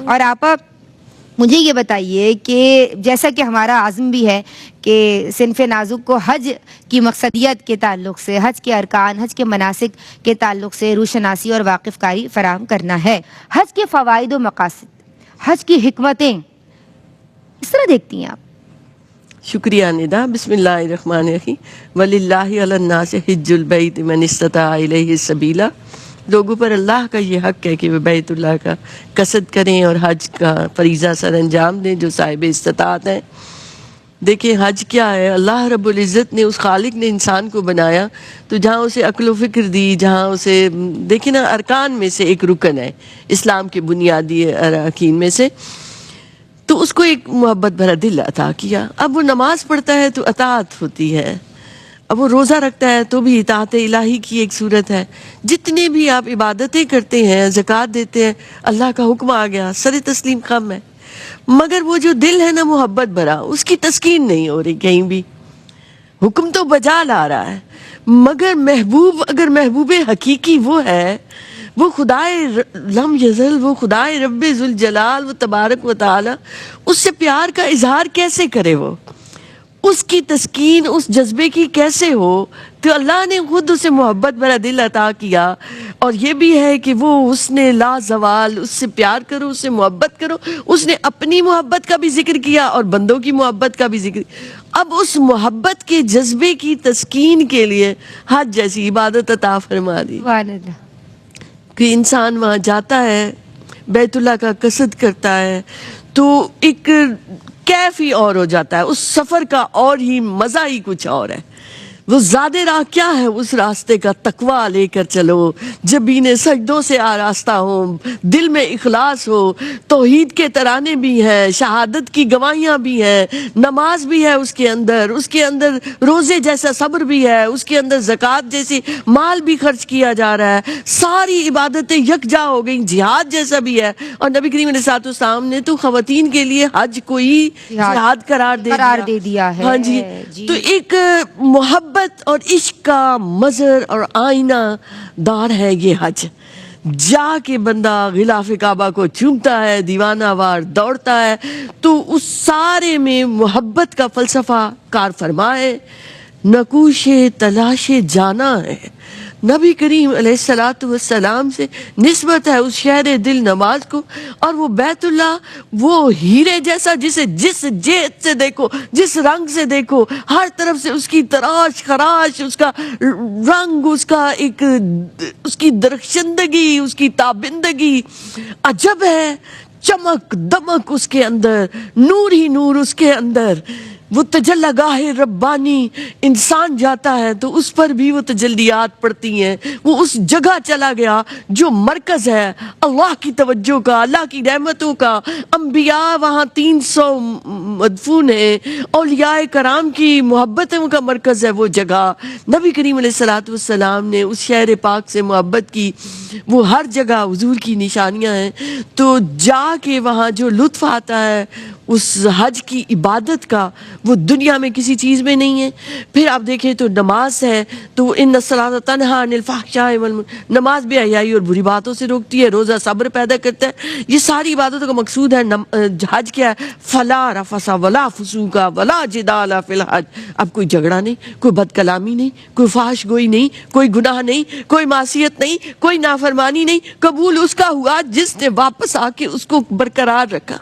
اور آپا مجھے یہ بتائیے کہ جیسا کہ ہمارا عزم بھی ہے کہ صنف نازک کو حج کی مقصدیت کے تعلق سے، حج کے ارکان، حج کے مناسک کے تعلق سے روشناسی اور واقف کاری فراہم کرنا ہے، حج کے فوائد و مقاصد، حج کی حکمتیں اس طرح دیکھتی ہیں آپ؟ شکریہ ندا. بسم اللہ الرحمن الرحیم. وَلِلَّهِ عَلَى النَّاسِ حِجُّ الْبَيْتِ مَنِ اسْتَطَاعَ إِلَيْهِ سَبِيلًا. لوگوں پر اللہ کا یہ حق ہے کہ وہ بیت اللہ کا قصد کریں اور حج کا فریضہ سر انجام دیں جو صاحب استطاعت ہیں. دیکھیں حج کیا ہے، اللہ رب العزت نے، اس خالق نے انسان کو بنایا تو جہاں اسے عقل و فکر دی، جہاں اسے دیکھیں نا ارکان میں سے ایک رکن ہے اسلام کے بنیادی ارکان میں سے، تو اس کو ایک محبت بھرا دل عطا کیا. اب وہ نماز پڑھتا ہے تو اطاعت ہوتی ہے، اب وہ روزہ رکھتا ہے تو بھی اطاعت الہی کی ایک صورت ہے. جتنے بھی آپ عبادتیں کرتے ہیں، زکوٰۃ دیتے ہیں، اللہ کا حکم آ گیا، سر تسلیم خم ہے. مگر وہ جو دل ہے نا محبت بھرا، اس کی تسکین نہیں ہو رہی کہیں بھی. حکم تو بجا لا رہا ہے مگر محبوب، اگر محبوب حقیقی وہ ہے، وہ خدائے لم یزل، وہ خدائے رب ذوالجلال و تبارک و تعالی، اس سے پیار کا اظہار کیسے کرے؟ وہ اس کی تسکین اس جذبے کی کیسے ہو؟ تو اللہ نے خود اسے محبت بھرا دل عطا کیا. اور یہ بھی ہے کہ وہ اس نے لا زوال، اس سے پیار کرو، اس سے محبت کرو. اس نے اپنی محبت کا بھی ذکر کیا اور بندوں کی محبت کا بھی ذکر. اب اس محبت کے جذبے کی تسکین کے لیے حج جیسی عبادت عطا فرما دی کہ انسان وہاں جاتا ہے، بیت اللہ کا قصد کرتا ہے تو ایک کیف ہی اور ہو جاتا ہے، اس سفر کا اور ہی مزہ ہی کچھ اور ہے. وہ زیادہ راہ کیا ہے؟ اس راستے کا تقویٰ لے کر چلو، جبین سجدوں سے آراستہ ہو، دل میں اخلاص ہو، توحید کے ترانے بھی ہیں، شہادت کی گواہیاں بھی ہیں، نماز بھی ہے اس کے اندر روزے جیسا صبر بھی ہے، اس کے اندر زکوٰۃ جیسی مال بھی خرچ کیا جا رہا ہے، ساری عبادتیں یکجا ہو گئیں، جہاد جیسا بھی ہے. اور نبی کریم علیہ السلام نے تو خواتین کے لیے حج کو ہی جہاد قرار دے دیا ہے. ہاں جی. تو ایک محبت اور عشق کا مظہر اور آئینہ دار ہے یہ حج. جا کے بندہ غلاف کعبہ کو چومتا ہے، دیوانہ وار دوڑتا ہے، تو اس سارے میں محبت کا فلسفہ کار فرما ہے. نقوش تلاش جانا ہے. نبی کریم علیہ السلام سے نسبت ہے اس شہر دل نماز کو. اور وہ بیت اللہ وہ ہیرے جیسا جسے جس جہت سے دیکھو، جس رنگ سے دیکھو، ہر طرف سے اس کی تراش خراش، اس کا رنگ، اس کی درخشندگی، اس کی تابندگی عجب ہے. چمک دمک اس کے اندر، نور ہی نور اس کے اندر. وہ تجلی گاہ ربانی انسان جاتا ہے تو اس پر بھی وہ تجلیات پڑتی ہیں. وہ اس جگہ چلا گیا جو مرکز ہے اللہ کی توجہ کا، اللہ کی رحمتوں کا. انبیاء وہاں 300 مدفون ہیں، اولیاء کرام کی محبتوں کا مرکز ہے وہ جگہ. نبی کریم علیہ السلام نے اس شہر پاک سے محبت کی. وہ ہر جگہ حضور کی نشانیاں ہیں. تو جا کے وہاں جو لطف آتا ہے اس حج کی عبادت کا، وہ دنیا میں کسی چیز میں نہیں ہے. پھر آپ دیکھیں تو نماز ہے تو ان الصلاۃ تنہیٰ عن الفحشاء والمنکر، نماز بے حیائی اور بری باتوں سے روکتی ہے. روزہ صبر پیدا کرتا ہے. یہ ساری عبادتوں کا مقصود ہے. حج کیا ہے؟ فلا رفث ولا فسوق ولا جدال فی الحج. اب کوئی جھگڑا نہیں، کوئی بد کلامی نہیں، کوئی فحش گوئی نہیں، کوئی گناہ نہیں، کوئی معصیت نہیں، کوئی نافرمانی نہیں. قبول اس کا ہوا جس نے واپس آ کے اس کو برقرار رکھا،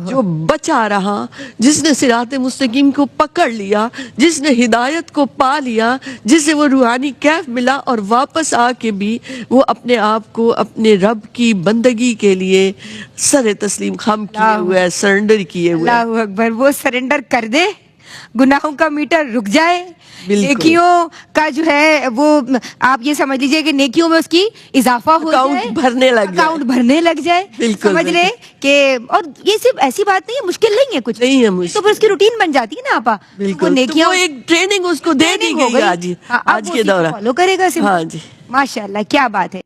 جو بچا رہا، جس نے صراط مستقیم کو پکڑ لیا، جس نے ہدایت کو پا لیا، جسے وہ روحانی کیف ملا اور واپس آ کے بھی وہ اپنے آپ کو اپنے رب کی بندگی کے لیے سر تسلیم خم کیے ہوئے ہے، سرنڈر کیے ہوئے. اللہ اکبر. وہ سرنڈر کر دے، گناہوں کا میٹر رک جائے، نیکیوں کا جو ہے وہ آپ یہ سمجھ لیجئے کہ نیکیوں میں اس کی اضافہ ہو جائے، اکاؤنٹ بھرنے لگ جائے. سمجھ لے کہ، اور یہ صرف ایسی بات نہیں ہے، مشکل نہیں ہے کچھ نہیں ہے، تو پھر اس کی روٹین بن جاتی ہے نا آپا. وہ نیکیاں ایک ٹریننگ اس کو دے دی گئی آج کے دوران فالو کرے گا. ماشاءاللہ کیا بات ہے.